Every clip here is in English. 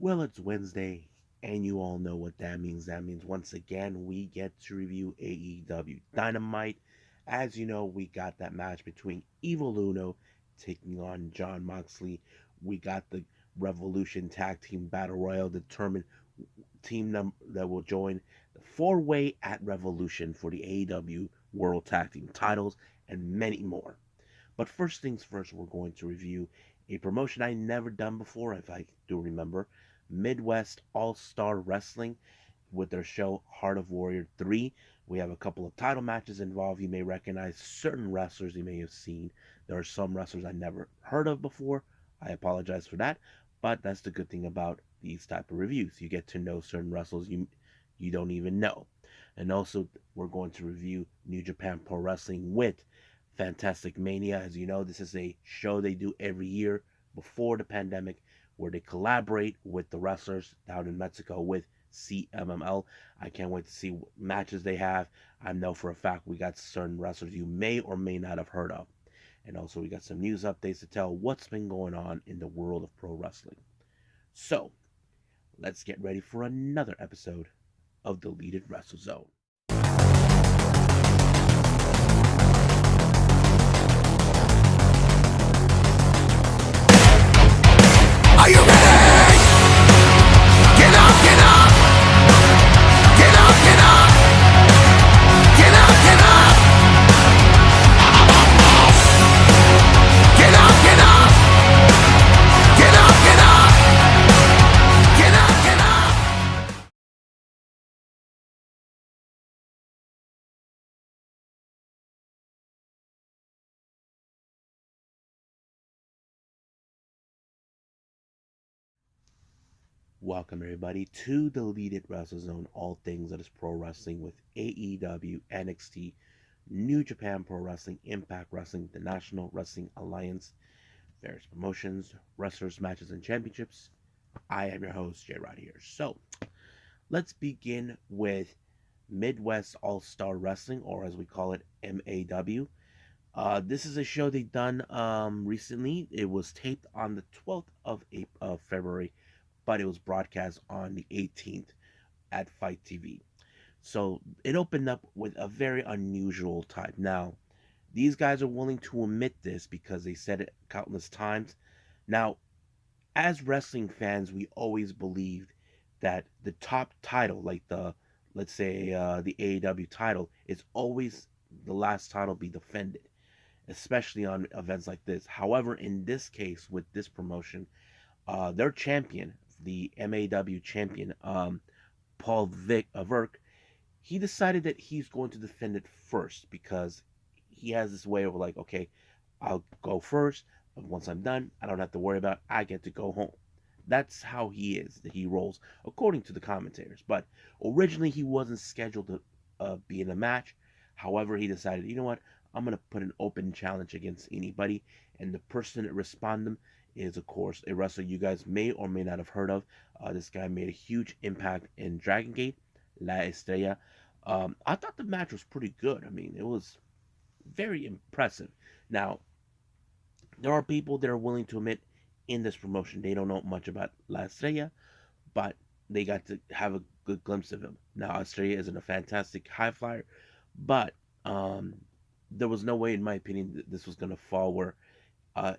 Well, it's Wednesday, and you all know what that means. That means once again we get to review AEW Dynamite. As you know, we got that match between Evil Uno taking on John Moxley. We got the Revolution Tag Team Battle Royal determined team that will join the four-way at Revolution for the AEW World Tag Team titles and many more. But first things first, we're going to review a promotion I never done before, if I do remember. Midwest All Star Wrestling with their show Heart of Warrior 3. We have a couple of title matches involved. You may recognize certain wrestlers you may have seen. There are some wrestlers I never heard of before. I apologize for that, but that's the good thing about these type of reviews. You get to know certain wrestlers you don't even know. And also, we're going to review New Japan Pro Wrestling with Fantastic Mania. As you know, this is a show they do every year before the pandemic where they collaborate with the wrestlers down in Mexico with CMLL. I can't wait to see what matches they have. I know for a fact we got certain wrestlers you may or may not have heard of. And also, we got some news updates to tell what's been going on in the world of pro wrestling. So, let's get ready for another episode of Deleted Wrestle Zone. Are you ready? Get up, get up! Get up, get up! Get up, get up! Get up, get up! Get up, get up! Get up, get up! Welcome everybody to Deleted Wrestle Zone, all things that is pro wrestling with AEW, NXT, New Japan Pro Wrestling, Impact Wrestling, the National Wrestling Alliance, various promotions, wrestlers, matches, and championships. I am your host, J Rod here. So let's begin with Midwest All Star Wrestling, or as we call it, MAW. This is a show they done recently. It was taped on the 12th of February, but it was broadcast on the 18th at Fight TV. So it opened up with a very unusual type. Now, these guys are willing to admit this because they said it countless times. Now, as wrestling fans, we always believed that the top title, like let's say the AEW title, is always the last title be defended, especially on events like this. However, in this case, with this promotion, their champion, the MAW champion, Paul Verk, he decided that he's going to defend it first because he has this way of like, okay, I'll go first. But once I'm done, I don't have to worry about it. I get to go home. That's how he is, that he rolls, according to the commentators. But originally, he wasn't scheduled to be in a match. However, he decided, you know what, I'm going to put an open challenge against anybody. And the person that responded is, of course, a wrestler you guys may or may not have heard of. This guy made a huge impact in Dragon Gate, La Estrella. I thought the match was pretty good. I mean, it was very impressive. Now, there are people that are willing to admit in this promotion they don't know much about La Estrella, but they got to have a good glimpse of him. Now, Estrella isn't a fantastic high flyer, but there was no way, in my opinion, that this was going to fall where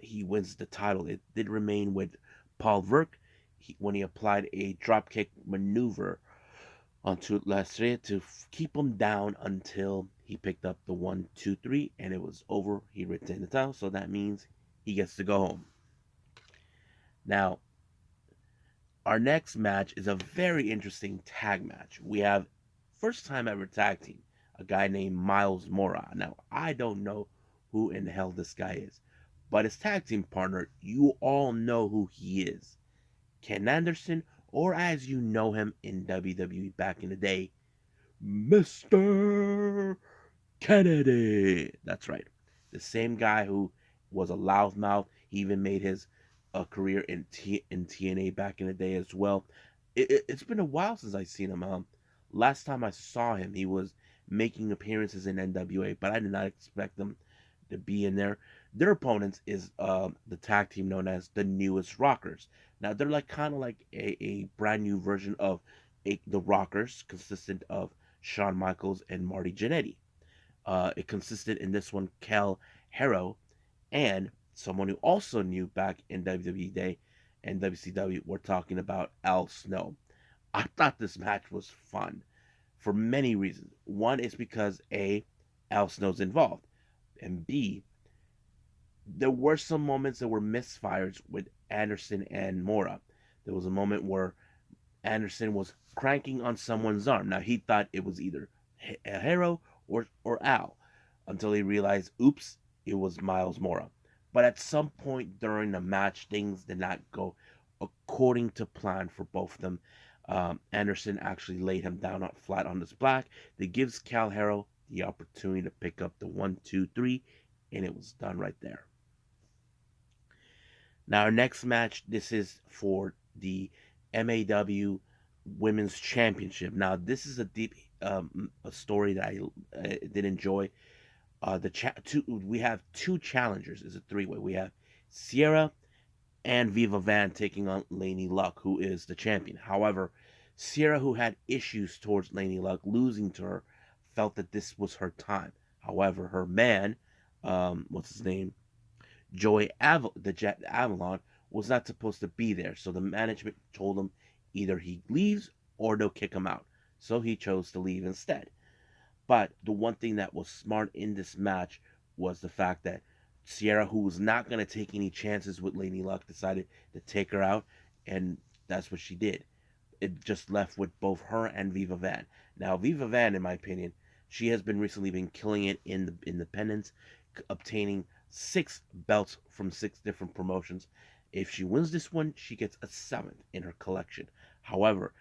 he wins the title. It did remain with Paul Verk when he applied a dropkick maneuver onto La Estrella to keep him down until he picked up the 1, 2, 3, and it was over. He retained the title, so that means he gets to go home. Now, our next match is a very interesting tag match. We have first time ever tag team, a guy named Miles Mora. Now, I don't know who in the hell this guy is, but his tag team partner, you all know who he is. Ken Anderson, or as you know him in WWE back in the day, Mr. Kennedy. That's right. The same guy who was a loudmouth. He even made his career in TNA back in the day as well. It's been a while since I've seen him. Last time I saw him, he was making appearances in NWA, but I did not expect them to be in there. Their opponents is the tag team known as the Newest Rockers. Now they're like kind of like a brand new version of the Rockers, consistent of Shawn Michaels and Marty Jannetty. It consisted in this one Cal Harrow and someone who also knew back in WWE Day and WCW. We're talking about Al Snow. I thought this match was fun for many reasons. One is because A, Al Snow's involved, and B, there were some moments that were misfires with Anderson and Mora. There was a moment where Anderson was cranking on someone's arm. Now he thought it was either Hero or Al, until he realized, oops, it was Miles Mora. But at some point during the match, things did not go according to plan for both of them. Anderson actually laid him down flat on his back. That gives Cal Harrow the opportunity to pick up the 1, 2, 3, and it was done right there. Now, our next match, this is for the MAW Women's Championship. Now, this is a deep a story that I did enjoy. We have two challengers. It's a three-way. We have Sierra and Viva Van taking on Laney Luck, who is the champion. However, Sierra, who had issues towards Laney Luck, losing to her, felt that this was her time. However, her man, what's his name, the Jet Avalon, was not supposed to be there. So the management told him either he leaves or they'll kick him out. So he chose to leave instead. But the one thing that was smart in this match was the fact that Sierra, who was not going to take any chances with Laney Luck, decided to take her out, and that's what she did. It just left with both her and Viva Van. Now, Viva Van, in my opinion, she has recently been killing it in the independents, obtaining 6 belts from 6 different promotions. If she wins this one, she gets a 7th in her collection. However,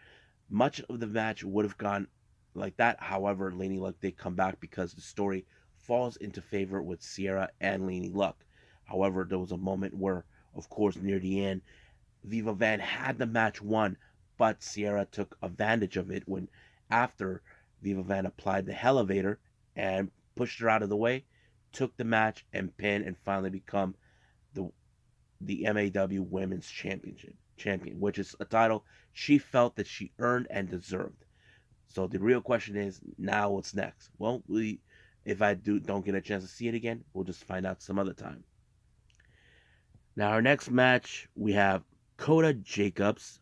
much of the match would have gone like that. However, Laney Luck did come back because the story falls into favor with Sierra and Laney Luck. However, there was a moment where, of course, near the end, Viva Van had the match won, but Sierra took advantage of it when, after Viva Van applied the elevator and pushed her out of the way, took the match and pinned and finally become the MAW Women's Champion, which is a title she felt that she earned and deserved. So the real question is, now what's next? Well, if I don't get a chance to see it again, we'll just find out some other time. Now, our next match, we have Coda Jacobs,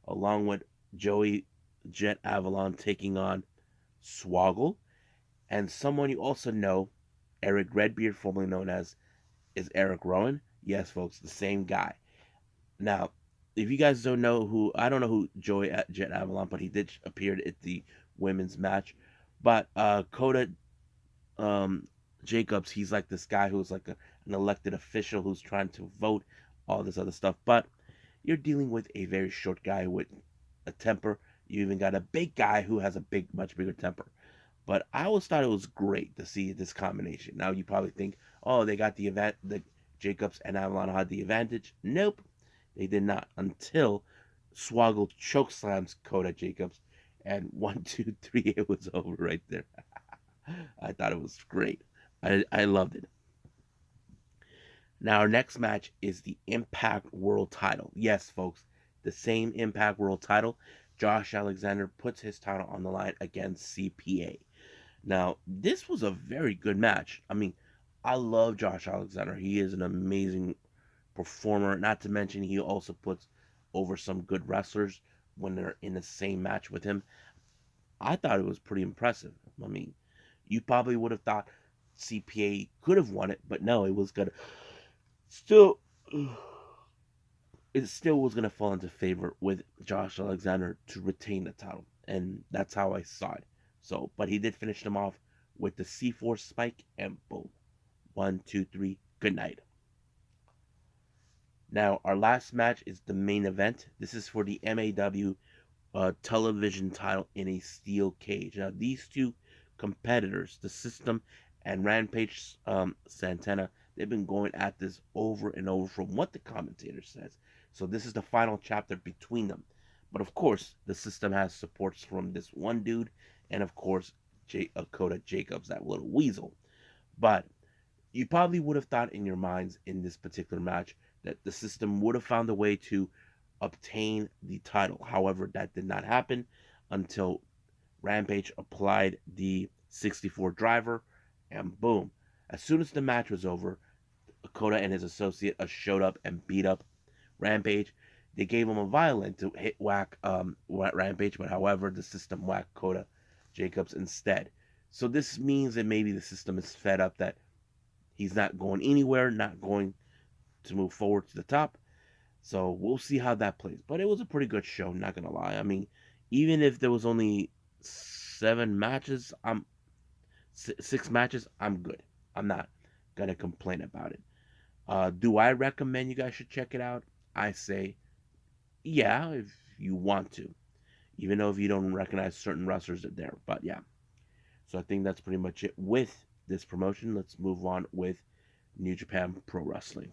along with Joey Jet Avalon, taking on Swoggle, and someone you also know, Eric Redbeard, formerly known as is Eric Rowan. Yes, folks, the same guy. Now, if you guys don't know who, I don't know who Joey Jet Avalon, but he did appear at the women's match. But Coda Jacobs, he's like this guy who's like an elected official who's trying to vote, all this other stuff. But you're dealing with a very short guy with a temper. You even got a big guy who has a much bigger temper. But I always thought it was great to see this combination. Now you probably think, oh, they got the Jacobs and Avalon had the advantage. Nope, they did not, until Swoggle chokeslams Coda Jacobs, and 1, 2, 3, it was over right there. I thought it was great. I loved it. Now our next match is the Impact World Title. Yes, folks, the same Impact World Title. Josh Alexander puts his title on the line against CPA. Now, this was a very good match. I mean, I love Josh Alexander. He is an amazing performer. Not to mention, he also puts over some good wrestlers when they're in the same match with him. I thought it was pretty impressive. I mean, you probably would have thought CPA could have won it, but no, it was gonna still. It still was gonna fall into favor with Josh Alexander to retain the title, and that's how I saw it. So, but he did finish them off with the C4 spike, and boom, 1, 2, 3, good night. Now, our last match is the main event. This is for the MAW television title in a steel cage. Now, these two competitors, the System and Rampage Santana, they've been going at this over and over from what the commentator says. So this is the final chapter between them. But of course, the System has supports from this one dude, and of course, Coda Jacobs, that little weasel. But you probably would have thought in your minds in this particular match that the System would have found a way to obtain the title. However, that did not happen until Rampage applied the 64 driver, and boom. As soon as the match was over, Kota and his associate showed up and beat up Rampage. They gave him a violin to hit whack Rampage, but however, the system whacked Kota Jacobs instead. So this means that maybe the system is fed up that he's not going anywhere, not going to move forward to the top. So we'll see how that plays. But it was a pretty good show, not gonna lie. I mean, even if there was only 7 matches, I'm 6 matches, I'm good. I'm not gonna complain about it. Do I recommend you guys should check it out? I say, yeah, if you want to, even though if you don't recognize certain wrestlers are there. But yeah, so I think that's pretty much it with this promotion. Let's move on with New Japan Pro Wrestling.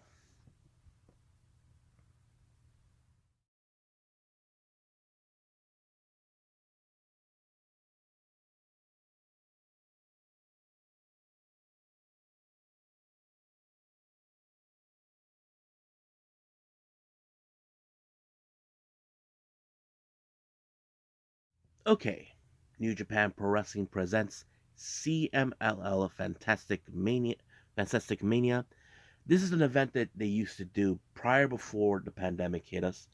Okay, New Japan Pro Wrestling presents CMLL Fantastic Mania. This is an event that they used to do prior before the pandemic hit us.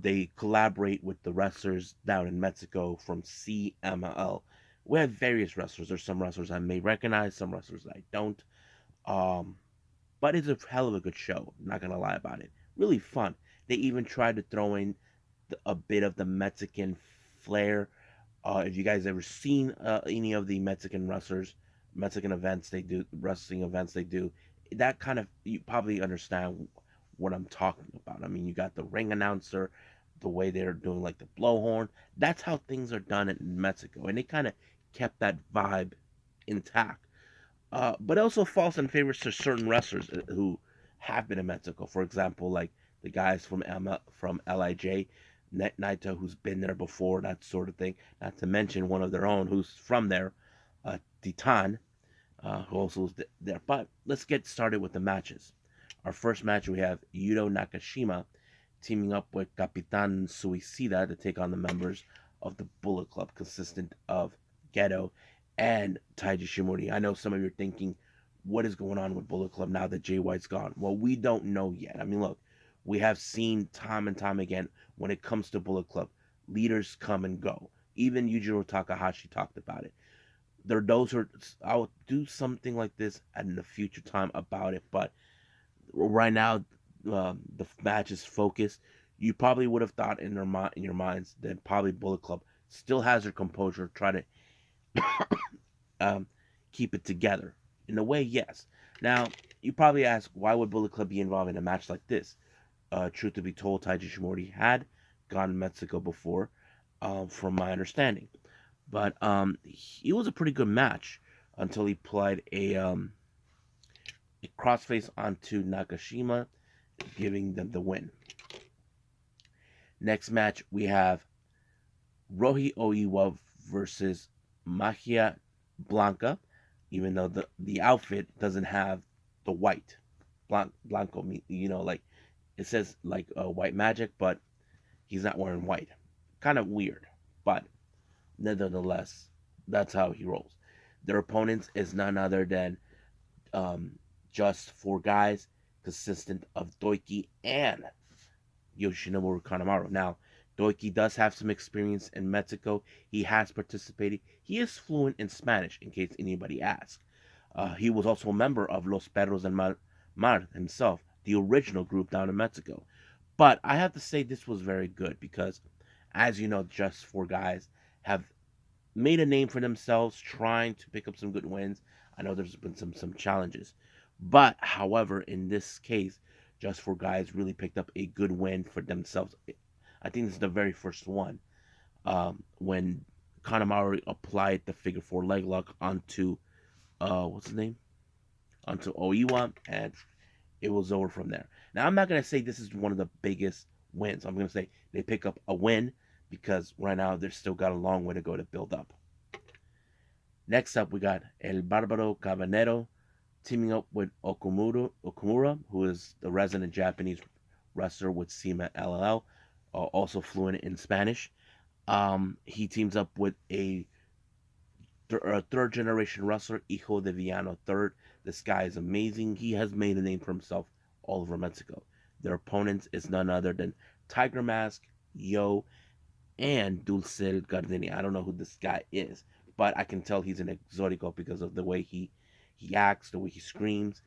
They collaborate with the wrestlers down in Mexico from CMLL. We have various wrestlers. There's some wrestlers I may recognize, some wrestlers I don't. Um, but it's a hell of a good show. Not gonna lie about it. Really fun. They even tried to throw in a bit of the Mexican flair. If you guys ever seen any of the Mexican wrestlers, Mexican events they do, wrestling events they do, that kind of you probably understand what I'm talking about. I mean, you got the ring announcer, the way they're doing like the blowhorn. That's how things are done in Mexico, and they kind of kept that vibe intact. But also falls in favors to certain wrestlers who have been in Mexico. For example, like the guys from LIJ, Naito, who's been there before, that sort of thing. Not to mention one of their own who's from there, Titan, who also was there. But let's get started with the matches. Our first match, we have Yuto Nakashima teaming up with Capitan Suicida to take on the members of the Bullet Club, consistent of Gedo and Taiji Shimori. I know some of you are thinking, what is going on with Bullet Club now that Jay White's gone? Well, we don't know yet. I mean, look, we have seen time and time again when it comes to Bullet Club, leaders come and go. Even Yujiro Takahashi talked about it. There are those who are, I will do something like this in the future time about it, but right now the match is focused. You probably would have thought in your minds that probably Bullet Club still has their composure, try to um, keep it together. In a way, yes. Now, you probably ask, why would Bullet Club be involved in a match like this? Truth to be told, Taiji Shimori had gone to Mexico before, from my understanding. But it was a pretty good match until he applied a crossface onto Nakashima, giving them the win. Next match, we have Rohi Oiwa versus Magia Blanca, even though the outfit doesn't have the white. Blanco, like it says like white magic, but he's not wearing white. Kind of weird, but nevertheless, that's how he rolls. Their opponents is none other than um, just 4 guys, consistent of Doiki and Yoshinobu Kanemaru. Now, Doiki does have some experience in Mexico. He has participated. He is fluent in Spanish, in case anybody asks. He was also a member of Los Perros del Mar himself, the original group down in Mexico. But I have to say this was very good because, as you know, just 4 guys have made a name for themselves, trying to pick up some good wins. I know there's been some challenges, but however, in this case, just 4 guys really picked up a good win for themselves. I think this is the very first one when Kanemaru applied the figure 4 leg lock onto what's his name, onto Oiwa, and it was over from there. Now I'm not gonna say this is one of the biggest wins. I'm gonna say they pick up a win because right now they've still got a long way to go to build up. Next up, we got El Barbaro Cabanero teaming up with Okumura, who is the resident Japanese wrestler with CMLL, also fluent in Spanish. He teams up with a third generation wrestler, Hijo de Villano third. This guy is amazing. He has made a name for himself all over Mexico. Their opponent is none other than Tiger Mask, Yo, and Dulce Gardenia. I don't know who this guy is, but I can tell he's an exotico because of the way he acts, the way he screams.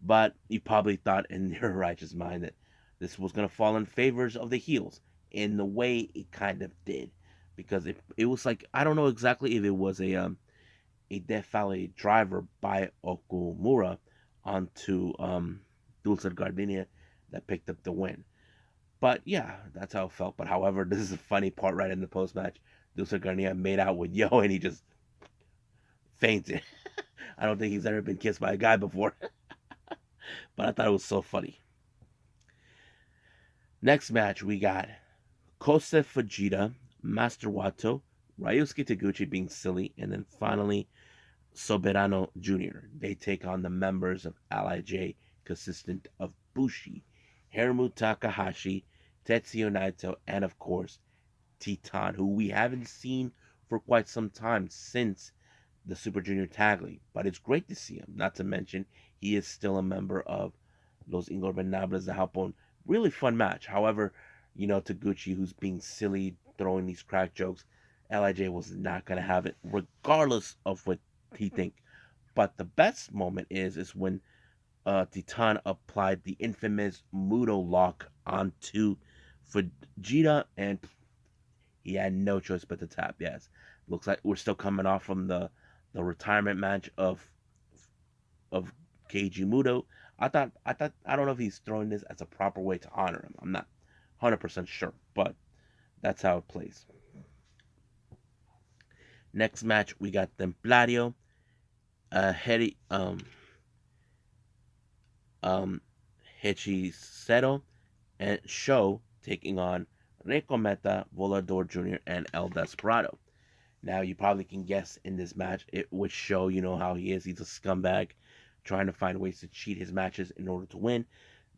But you probably thought in your righteous mind that this was gonna fall in favors of the heels. In the way it kind of did, because it was like, I don't know exactly if it was a Death Valley driver by Okumura onto Dulce Gardenia that picked up the win. But yeah, that's how it felt. But however, this is a funny part right in the post match. Dulce Garnia made out with Yo and he just fainted. I don't think he's ever been kissed by a guy before. But I thought it was so funny. Next match, we got Kose Fujita, Master Wato, Ryusuke Taguchi being silly, and then finally Soberano Jr. They take on the members of LIJ, consistent of Bushi, Hiromu Takahashi, Tetsuya Naito, and of course Titan, who we haven't seen for quite some time since the Super Junior Tag League. But it's great to see him. Not to mention, he is still a member of Los Ingobernables de Japón. Really fun match. However, Taguchi, who's being silly, throwing these crack jokes, LIJ was not going to have it, regardless of what he think. But the best moment is when Titan applied the infamous Mudo lock onto Fujita, and he had no choice but to tap. Yes, looks like we're still coming off from the retirement match of Keiji Muto. I don't know if he's throwing this as a proper way to honor him. I'm not 100% sure, but that's how it plays. Next match we got Templario, Heri, um, Hechicero, and Show taking on Reiko Meta, Volador Jr., and El Desperado. Now, you probably can guess in this match, it would show, how he is. He's a scumbag trying to find ways to cheat his matches in order to win.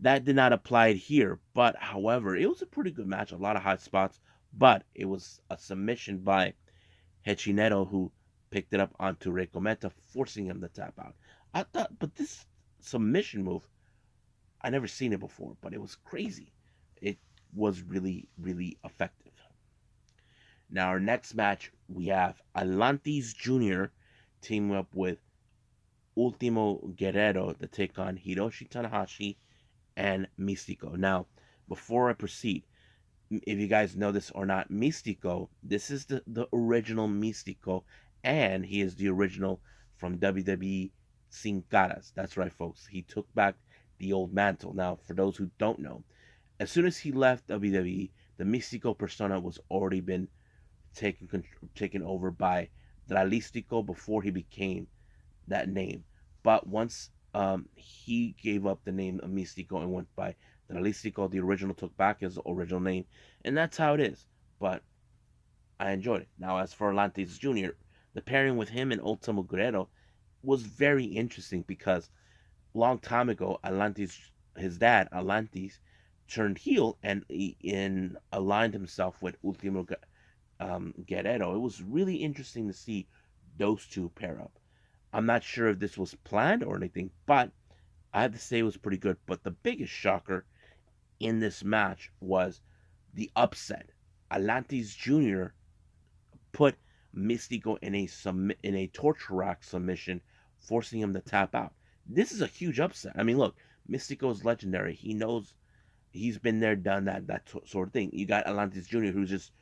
That did not apply here, but however, it was a pretty good match. A lot of hot spots, but it was a submission by Hechinero who picked it up onto Reiko Meta, forcing him to tap out. I thought, but this submission move, I never seen it before, but it was crazy. It was really, really effective. Now, our next match, we have Atlantis Jr. teaming up with Ultimo Guerrero to take on Hiroshi Tanahashi and Mystico. Now, before I proceed, if you guys know this or not, Mystico, this is the original Mystico, and he is the original from WWE Sin Caras. That's right, folks. He took back the old mantle. Now, for those who don't know, as soon as he left WWE, the Mystico persona was already been taken over by Dralistico before he became that name. But once he gave up the name of Mystico and went by Dralistico, the original took back his original name, and that's how it is. But I enjoyed it. Now, as for Atlantis Jr., the pairing with him and Ultimo Guerrero was very interesting because long time ago, Atlantis, his dad, Atlantis, turned heel and aligned himself with Ultimo Guerrero. It was really interesting to see those two pair up. I'm not sure if this was planned or anything, but I have to say it was pretty good. But the biggest shocker in this match was the upset. Atlantis Jr. put Mystico in a torture rack submission, forcing him to tap out. This is a huge upset. I mean, look, Mystico is legendary. He knows, he's been there, done that sort of thing. You got Atlantis Jr., who's just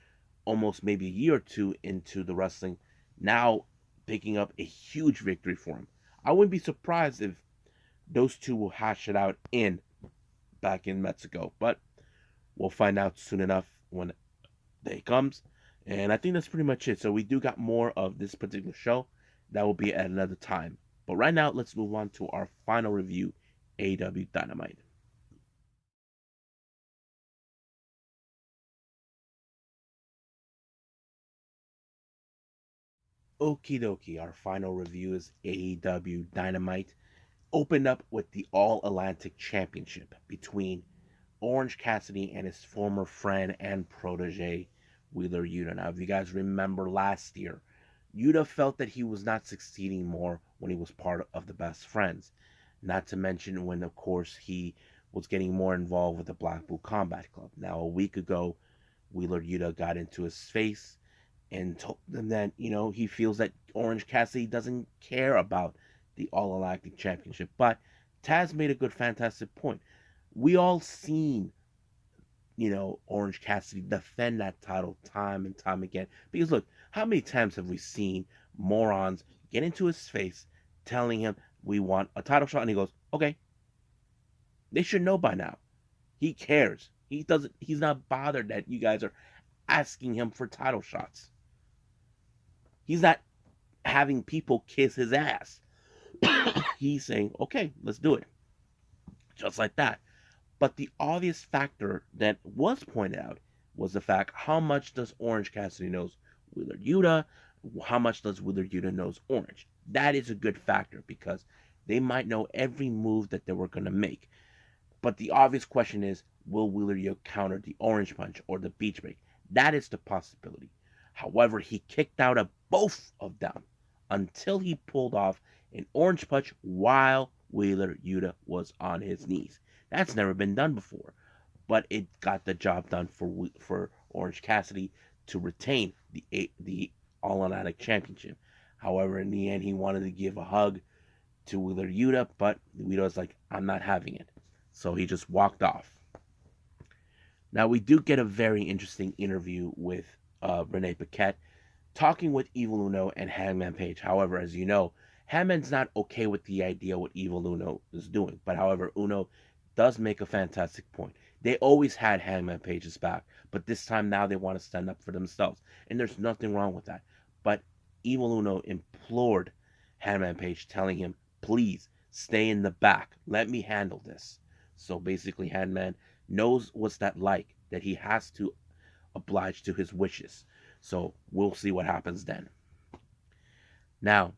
almost maybe a year or two into the wrestling, now picking up a huge victory for him. I wouldn't be surprised if those two will hash it out back in Mexico, but we'll find out soon enough when the day comes. And I think that's pretty much it. So we do got more of this particular show. That will be at another time. But right now, let's move on to our final review, AEW Dynamite. Okie dokie, our final review is AEW Dynamite. Opened up with the All Atlantic Championship between Orange Cassidy and his former friend and protege, Wheeler Yuta. Now, if you guys remember last year, Yuta felt that he was not succeeding more when he was part of the Best Friends. Not to mention when, of course, he was getting more involved with the Blackpool Combat Club. Now, a week ago, Wheeler Yuta got into his face and told them that, he feels that Orange Cassidy doesn't care about the All Galactic Championship. But Taz made a good, fantastic point. We all seen, Orange Cassidy defend that title time and time again. Because look, how many times have we seen morons get into his face telling him we want a title shot and he goes, okay. They should know by now. He cares. He's not bothered that you guys are asking him for title shots. He's not having people kiss his ass. He's saying, okay, let's do it. Just like that. But the obvious factor that was pointed out was the fact, how much does Orange Cassidy knows Wheeler Yuta? How much does Wheeler Yuta knows Orange? That is a good factor because they might know every move that they were going to make. But the obvious question is, will Wheeler Yuta counter the Orange Punch or the Beach Break? That is the possibility. However, he kicked out of both of them until he pulled off an Orange Punch while Wheeler Yuta was on his knees. That's never been done before, but it got the job done for Orange Cassidy to retain the All Atlantic Championship. However, in the end, he wanted to give a hug to Wheeler Yuta, but Yuta was like, I'm not having it. So he just walked off. Now, we do get a very interesting interview with Renee Paquette talking with Evil Uno and Hangman Page. However, as you know, Hangman's not okay with the idea what Evil Uno is doing. But however, Uno does make a fantastic point. They always had Hangman Page's back, but this time now they want to stand up for themselves. And there's nothing wrong with that. But Evil Uno implored Hangman Page, telling him, please stay in the back. Let me handle this. So basically, Hangman knows what's that like, that he has to oblige to his wishes. So we'll see what happens then. Now,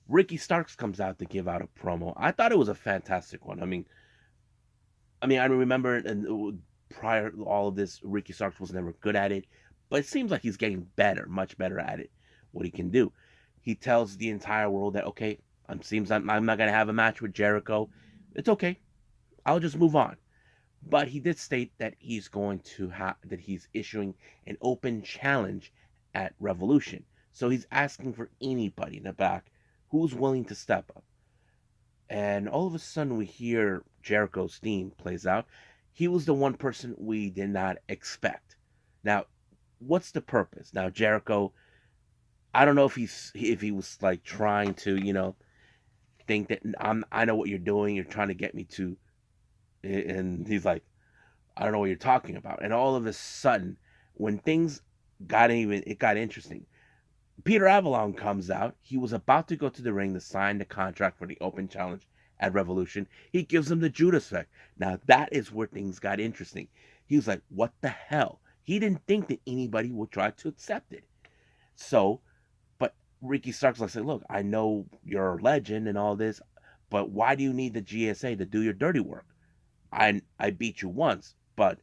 Ricky Starks comes out to give out a promo. I thought it was a fantastic one. I mean, I remember prior to all of this, Ricky Starks was never good at it, but it seems like he's getting better, much better at it, what he can do. He tells the entire world that, okay, it seems I'm not going to have a match with Jericho. It's okay. I'll just move on. But he did state that he's going to that he's issuing an open challenge at Revolution. So he's asking for anybody in the back who's willing to step up. And all of a sudden we hear Jericho's theme plays out. He was the one person we did not expect. Now, what's the purpose? Now, Jericho, I don't know if he was like trying to, think that I know what you're doing. You're trying to get me to, and he's like, I don't know what you're talking about. And all of a sudden, when things got interesting. Peter Avalon comes out. He was about to go to the ring to sign the contract for the open challenge at Revolution. He gives him the Judas effect. Now that is where things got interesting. He was like, what the hell? He didn't think that anybody would try to accept it. So, but Ricky Starks like said, look, I know you're a legend and all this, but why do you need the GSA to do your dirty work? I beat you once, but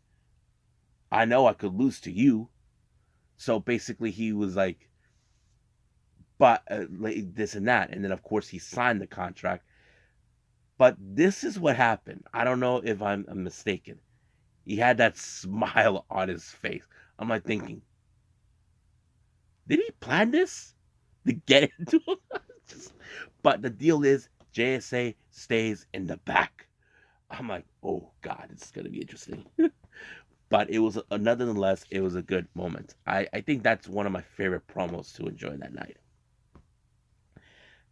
I know I could lose to you. So basically he was like, but this and that. And then, of course, he signed the contract. But this is what happened. I don't know if I'm mistaken. He had that smile on his face. I'm like thinking, did he plan this to get into him? But the deal is, JSA stays in the back. I'm like, oh, God, it's going to be interesting. But it was, nonetheless, it was a good moment. I think that's one of my favorite promos to enjoy that night.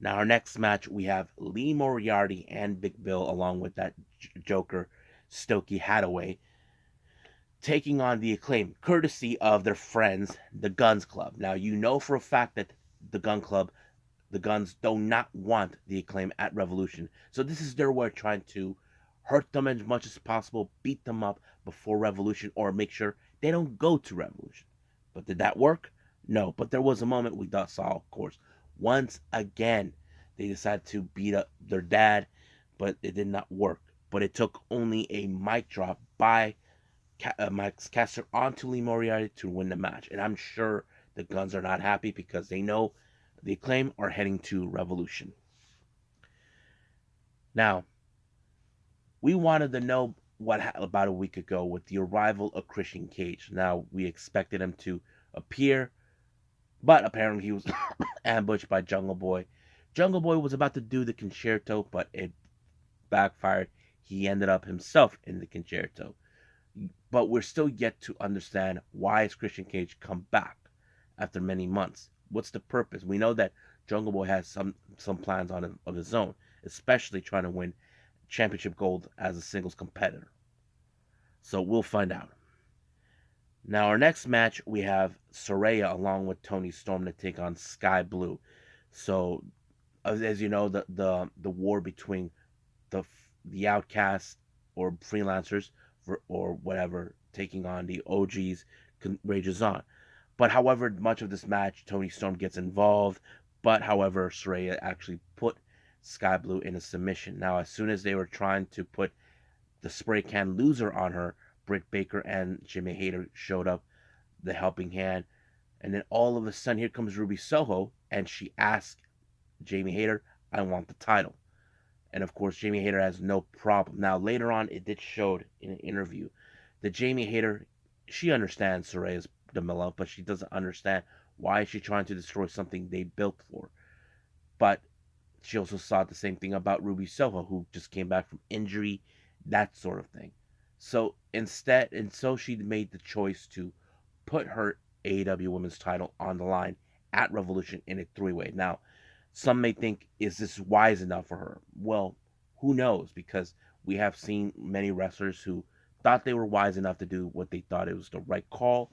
Now, our next match, we have Lee Moriarty and Big Bill, along with that Joker, Stokey Hathaway, taking on the Acclaim, courtesy of their friends, the Guns Club. Now, you know for a fact that the Guns do not want the Acclaim at Revolution. So this is their way of trying to hurt them as much as possible, beat them up before Revolution, or make sure they don't go to Revolution. But did that work? No. But there was a moment we saw, of course. Once again, they decided to beat up their dad, but it did not work. But it took only a mic drop by Max Caster onto Lee Moriarty to win the match. And I'm sure the Guns are not happy because they know the Acclaim are heading to Revolution. Now, we wanted to know about a week ago with the arrival of Christian Cage. Now, we expected him to appear, but apparently he was ambushed by Jungle Boy. Jungle Boy was about to do the concerto, but it backfired. He ended up himself in the concerto. But we're still yet to understand why has Christian Cage come back after many months. What's the purpose? We know that Jungle Boy has some plans of his own, especially trying to win championship gold as a singles competitor. So we'll find out. Now our next match we have Saraya along with Toni Storm to take on Sky Blue. So as you know, the war between the outcasts or freelancers or whatever taking on the OGs rages on. But however, much of this match, Toni Storm gets involved. But however, Saraya actually put Sky Blue in a submission. Now, as soon as they were trying to put the spray can loser on her, Britt Baker and Jimmy Hayter showed up, the helping hand. And then all of a sudden, here comes Ruby Soho, and she asked Jamie Hayter, I want the title. And of course, Jamie Hayter has no problem. Now, later on, it did show in an interview that Jamie Hayter, she understands Saraya's dilemma, but she doesn't understand why is she trying to destroy something they built for. But she also saw the same thing about Ruby Soho, who just came back from injury, that sort of thing. So so she made the choice to put her AEW Women's title on the line at Revolution in a three-way. Now, some may think, is this wise enough for her? Well, who knows? Because we have seen many wrestlers who thought they were wise enough to do what they thought it was the right call,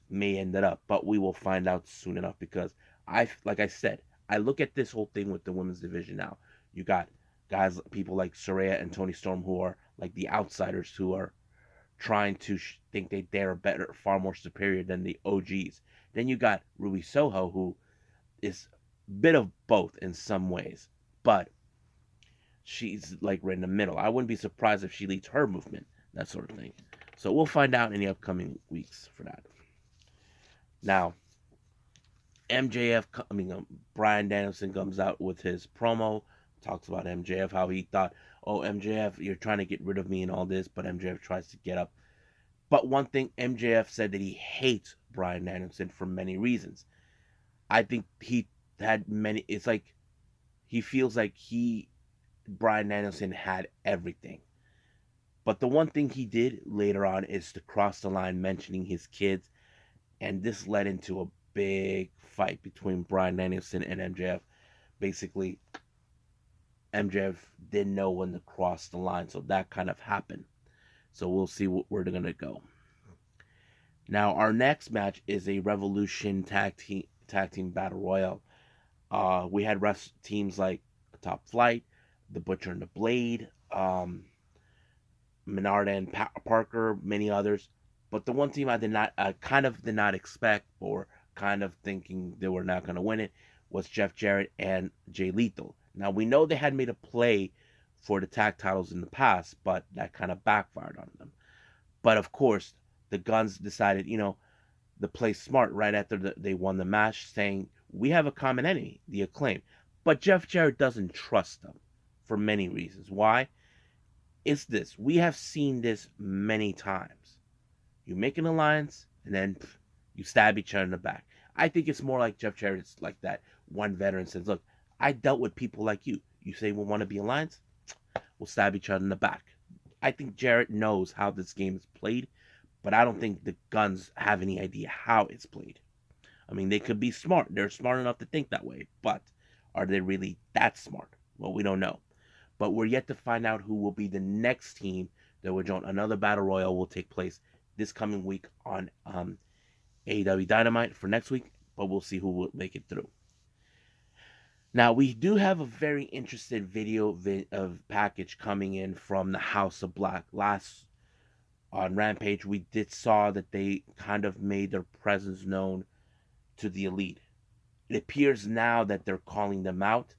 may end it up. But we will find out soon enough because like I said, I look at this whole thing with the women's division now. You got people like Saraya and Toni Storm who are like the outsiders who are trying to think they're better, far more superior than the OGs. Then you got Ruby Soho, who is a bit of both in some ways, but she's like right in the middle. I wouldn't be surprised if she leads her movement, that sort of thing. So we'll find out in the upcoming weeks for that. Now, Bryan Danielson comes out with his promo, talks about MJF, how he thought, oh, MJF, you're trying to get rid of me and all this, but MJF tries to get up. But one thing, MJF said that he hates Bryan Danielson for many reasons. I think he had many, it's like, he feels like Bryan Danielson had everything. But the one thing he did later on is to cross the line mentioning his kids, and this led into a big fight between Bryan Danielson and MJF. Basically, MJF didn't know when to cross the line, so that kind of happened. So we'll see where they're going to go. Now, our next match is a Revolution tag team battle royal. We had teams like Top Flight, The Butcher and the Blade, Menard and Parker, many others. But the one team I kind of did not expect, or kind of thinking they were not going to win it, was Jeff Jarrett and Jay Lethal. Now, we know they had made a play for the tag titles in the past, but that kind of backfired on them. But of course, the Guns decided, to play smart right after they won the match, saying, we have a common enemy, the Acclaim. But Jeff Jarrett doesn't trust them for many reasons. Why? It's this. We have seen this many times. You make an alliance, and then you stab each other in the back. I think it's more like Jeff Jarrett's like that. One veteran says, look, I dealt with people like you. You say we want to be alliance? We'll stab each other in the back. I think Jarrett knows how this game is played, but I don't think the Guns have any idea how it's played. I mean, they could be smart. They're smart enough to think that way, but are they really that smart? Well, we don't know. But we're yet to find out who will be the next team that will join. Another battle royal will take place this coming week on AEW Dynamite for next week, but we'll see who will make it through. Now, we do have a very interesting video package coming in from the House of Black. Last on Rampage, we saw that they kind of made their presence known to the Elite. It appears now that they're calling them out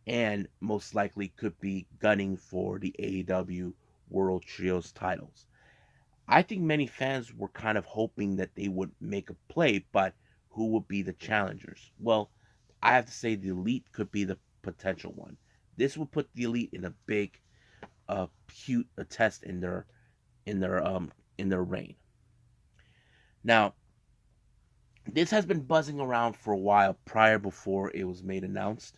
and most likely could be gunning for the AEW World Trios titles. I think many fans were kind of hoping that they would make a play, but who would be the challengers? Well, I have to say the Elite could be the potential one. This would put the Elite in a big, cute test in their in their reign. Now, this has been buzzing around for a while prior before it was made announced.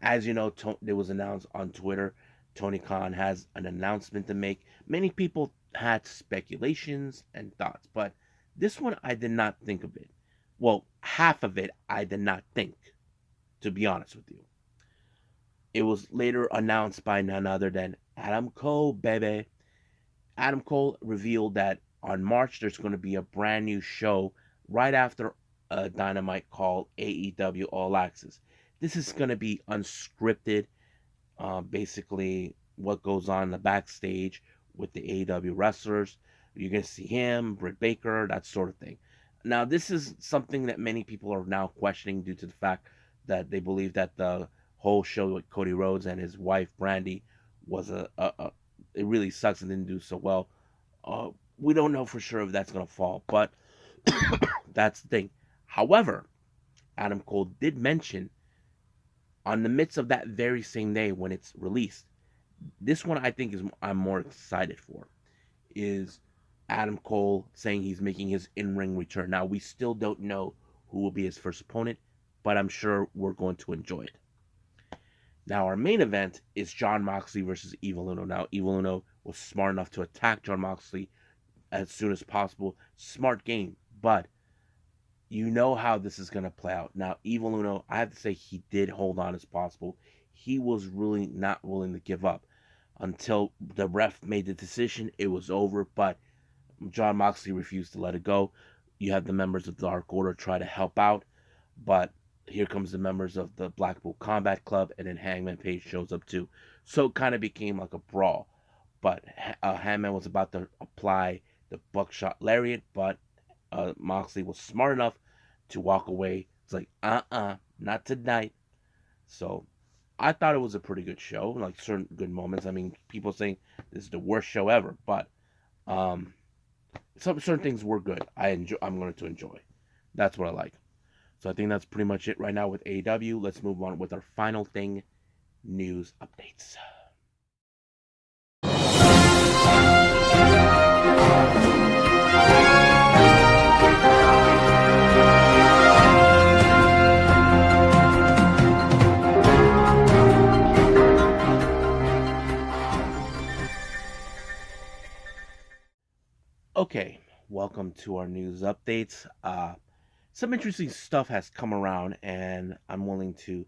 As you know, it was announced on Twitter. Tony Khan has an announcement to make. Many people had speculations and thoughts, but this one I did not think of it. Well, half of it I did not think, to be honest with you. It was later announced by none other than Adam Cole, baby. Adam Cole revealed that on March there's going to be a brand new show right after a Dynamite called AEW All Access. This is going to be unscripted, basically what goes on in the backstage with the AEW wrestlers. You're going to see him, Britt Baker, that sort of thing. Now, this is something that many people are now questioning due to the fact that they believe that the whole show with Cody Rhodes and his wife Brandy was it really sucks and didn't do so well. We don't know for sure if that's going to fall, but that's the thing. However, Adam Cole did mention on the midst of that very same day when it's released, this one I think is I'm more excited for is Adam Cole saying he's making his in-ring return. Now we still don't know who will be his first opponent, but I'm sure we're going to enjoy it. Now our main event is Jon Moxley versus Evil Uno. Now Evil Uno was smart enough to attack Jon Moxley as soon as possible. Smart game, but you know how this is going to play out. Now, Evil Uno, I have to say, he did hold on as possible. He was really not willing to give up until the ref made the decision. It was over, but Jon Moxley refused to let it go. You have the members of the Dark Order try to help out, but here comes the members of the Blackpool Combat Club, and then Hangman Page shows up too. So it kind of became like a brawl. But Hangman was about to apply the buckshot lariat, but Moxley was smart enough to walk away. It's like, not tonight. So I thought it was a pretty good show, like certain good moments. I mean, people saying this is the worst show ever, but um, some certain things were good. I'm going to enjoy. That's what I like. So I think that's pretty much it right now with AEW. Let's move on with our final thing, news updates. Okay, welcome to our news updates. Some interesting stuff has come around, and I'm willing to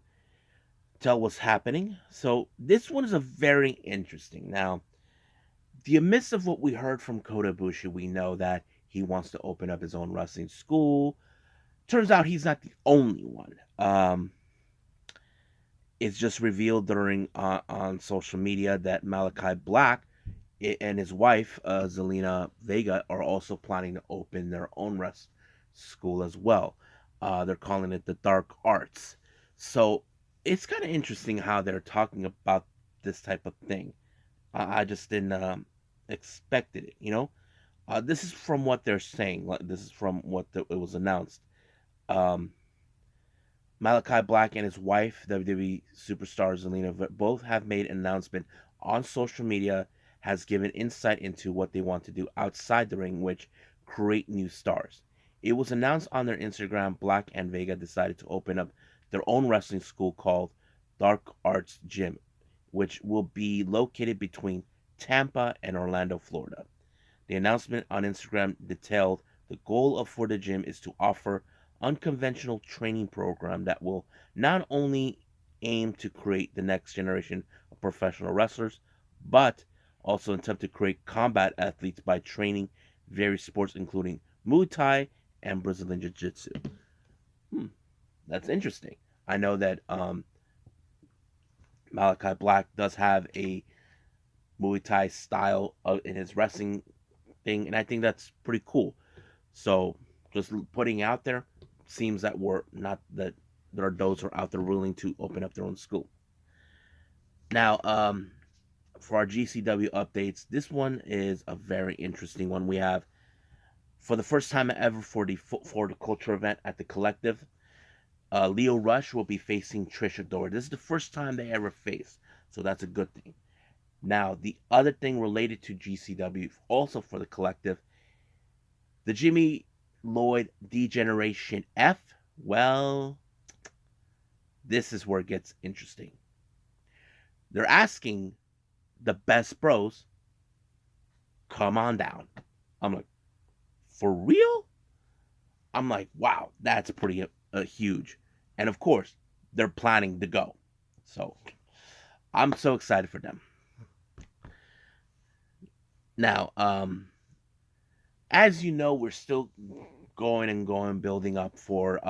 tell what's happening. So this one is a very interesting. Now, the midst of what we heard from Kota Ibushi, we know that he wants to open up his own wrestling school. Turns out he's not the only one. It's just revealed during on social media that Malakai Black and his wife Zelina Vega are also planning to open their own wrestling school as well. They're calling it the Dark Arts. So it's kind of interesting how they're talking about this type of thing. I just didn't expect it. This is from what they're saying. Like, this is from what it was announced. Um, Malakai Black and his wife, WWE superstar Zelina, both have made an announcement on social media, has given insight into what they want to do outside the ring, which create new stars. It was announced on their Instagram. Black and Vega decided to open up their own wrestling school called Dark Arts Gym, which will be located between Tampa and Orlando, Florida. The announcement on Instagram detailed the goal for the gym is to offer unconventional training program that will not only aim to create the next generation of professional wrestlers, but also attempt to create combat athletes by training various sports including Muay Thai and Brazilian Jiu-Jitsu. That's interesting. I know that Malakai Black does have a Muay Thai style in his wrestling thing, and I think that's pretty cool. So just putting out there, seems that we're not that there are those who are out there willing to open up their own school. Now, for our GCW updates, this one is a very interesting one. We have, for the first time ever for the culture event at the Collective, Leo Rush will be facing Trish Adora. This is the first time they ever face, so that's a good thing. Now, the other thing related to GCW, also for the Collective, the Jimmy Lloyd Degeneration F, well, this is where it gets interesting. They're asking the Best Bros, come on down. I'm like, for real? I'm like, wow, that's pretty huge. And of course, they're planning to go. So I'm so excited for them. Now, as you know, we're still going, building up for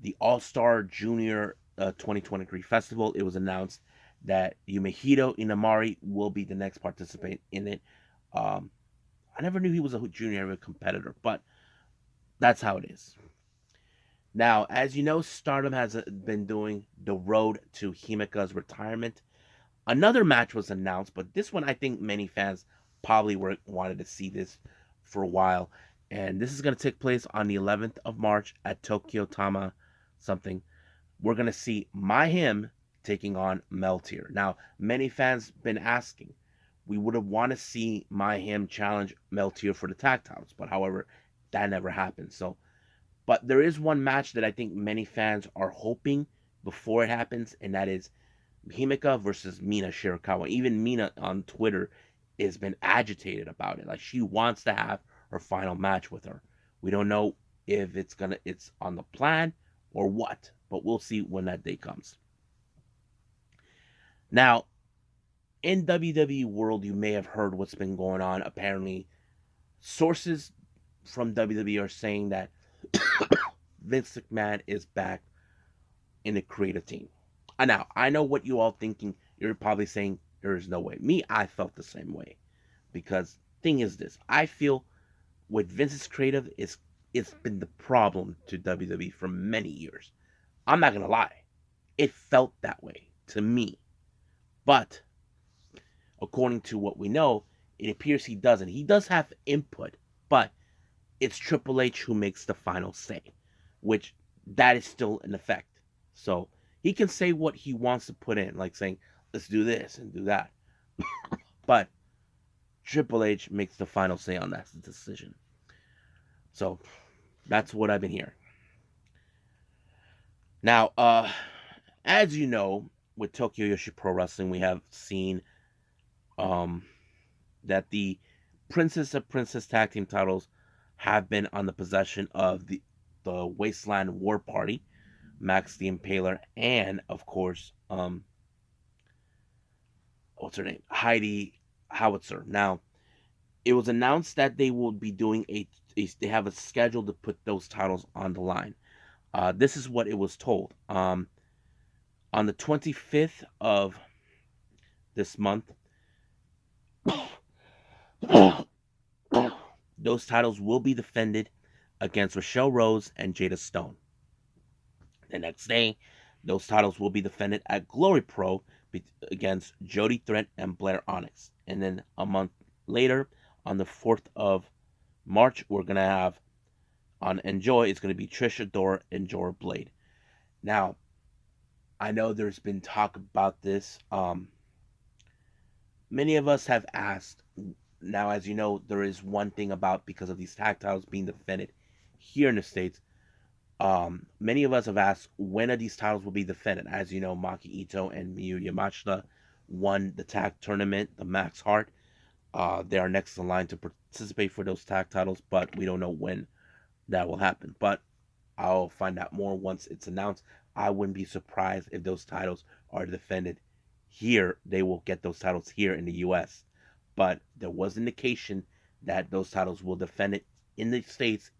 the All Star Junior 2023 Festival. It was announced that Yumehito Inamari will be the next participant in it. I never knew he was a junior competitor, but that's how it is. Now, as you know, Stardom has been doing the road to Himeka's retirement. Another match was announced, but this one I think many fans probably wanted to see this for a while. And this is going to take place on the 11th of March at Tokyo Tama something. We're going to see My taking on Meltier. Now, many fans been asking. We would have wanted to see My challenge Meltier for the tag titles, but however, that never happened. But there is one match that I think many fans are hoping before it happens, and that is Himeka versus Mina Shirakawa. Even Mina on Twitter has been agitated about it. Like, she wants to have her final match with her. We don't know if it's on the plan or what, but we'll see when that day comes. Now, in WWE world, you may have heard what's been going on. Apparently, sources from WWE are saying that Vince McMahon is back in the creative team. And now, I know what you all thinking. You're probably saying there is no way. Me, I felt the same way. Because thing is this, I feel with Vince's creative, it's been the problem to WWE for many years. I'm not going to lie. It felt that way to me. But according to what we know, it appears he doesn't. He does have input, but it's Triple H who makes the final say, which that is still in effect. So he can say what he wants to put in, like saying, let's do this and do that. But Triple H makes the final say on that decision. So that's what I've been hearing. Now, as you know, with Tokyo Yoshi Pro Wrestling, we have seen that the Princess of Princess Tag Team titles have been on the possession of the Wasteland War Party, Max the Impaler, and of course, what's her name? Heidi Howitzer. Now, it was announced that they will be doing they have a schedule to put those titles on the line. This is what it was told. On the 25th of this month, those titles will be defended against Rochelle Rose and Jada Stone. The next day, those titles will be defended at Glory Pro against Jody Threat and Blair Onyx. And then a month later, on the 4th of March, we're going to have on Enjoy, it's going to be Trish Adora and Jorah Blade. Now, I know there's been talk about this. Many of us have asked. Now, as you know, there is one thing about, because of these tag titles being defended here in the States, many of us have asked when are these titles will be defended. As you know, Maki Ito and Miyu Yamashita won the tag tournament, the Max Heart. They are next in line to participate for those tag titles, but we don't know when that will happen. But I'll find out more once it's announced. I wouldn't be surprised if those titles are defended here. They will get those titles here in the U.S. But there was indication that those titles will defend it in the States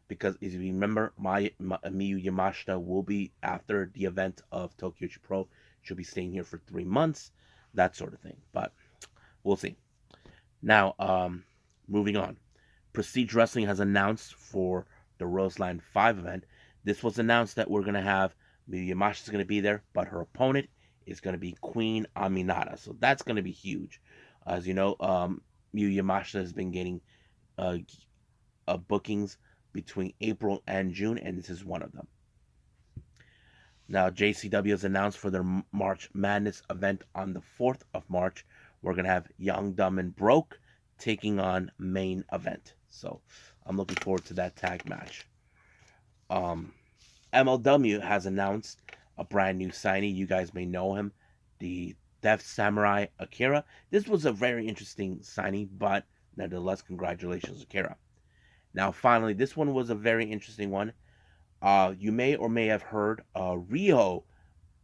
because if you remember, Miyu Yamashita will be, after the event of Tokyo Pro, she'll be staying here for 3 months, that sort of thing. But we'll see. Now, moving on. Prestige Wrestling has announced for the Roseline 5 event. This was announced that we're going to have Miyu Yamashita is going to be there, but her opponent is going to be Queen Aminata. So that's going to be huge. As you know, Yu Yamashita has been getting uh, bookings between April and June, and this is one of them. Now, JCW has announced for their March Madness event on the 4th of March, we're going to have Young, Dumb, and Broke taking on Main Event. So I'm looking forward to that tag match. MLW has announced a brand new signee. You guys may know him, the Death Samurai Akira. This was a very interesting signing, but nevertheless, congratulations, Akira. Now, finally, this one was a very interesting one. You may or may have heard Riho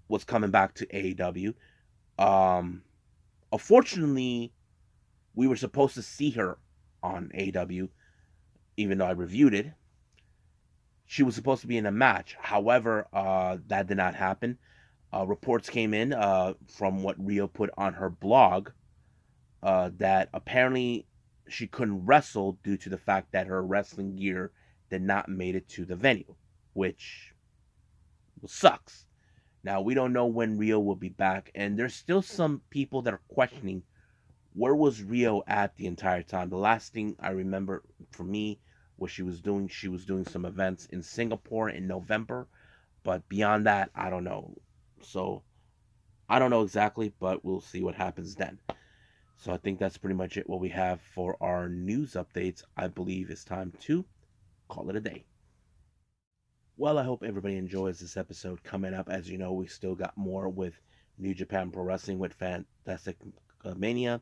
was coming back to AEW. Unfortunately, we were supposed to see her on AEW, even though I reviewed it. She was supposed to be in a match. However, that did not happen. Reports came in from what Riho put on her blog that apparently she couldn't wrestle due to the fact that her wrestling gear did not made it to the venue, which sucks. Now, we don't know when Riho will be back, and there's still some people that are questioning where was Riho at the entire time. The last thing I remember for me was she was doing some events in Singapore in November, but beyond that, I don't know. So I don't know exactly, but we'll see what happens then. So I think that's pretty much it what we have for our news updates. I believe it's time to call it a day. Well, I hope everybody enjoys this episode coming up. As you know, we still got more with New Japan Pro Wrestling with Fantastica Mania.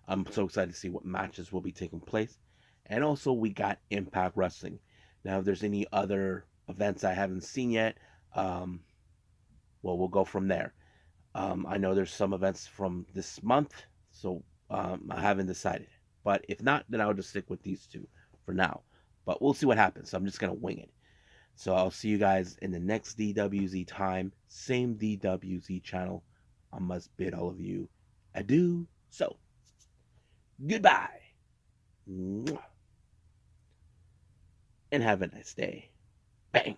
I'm so excited to see what matches will be taking place. And also, we got Impact Wrestling. Now, if there's any other events I haven't seen yet, well, we'll go from there. I know there's some events from this month, so I haven't decided. But if not, then I'll just stick with these two for now. But we'll see what happens. So I'm just going to wing it. So I'll see you guys in the next DWZ time. Same DWZ channel. I must bid all of you adieu. So, goodbye. And have a nice day. Bang.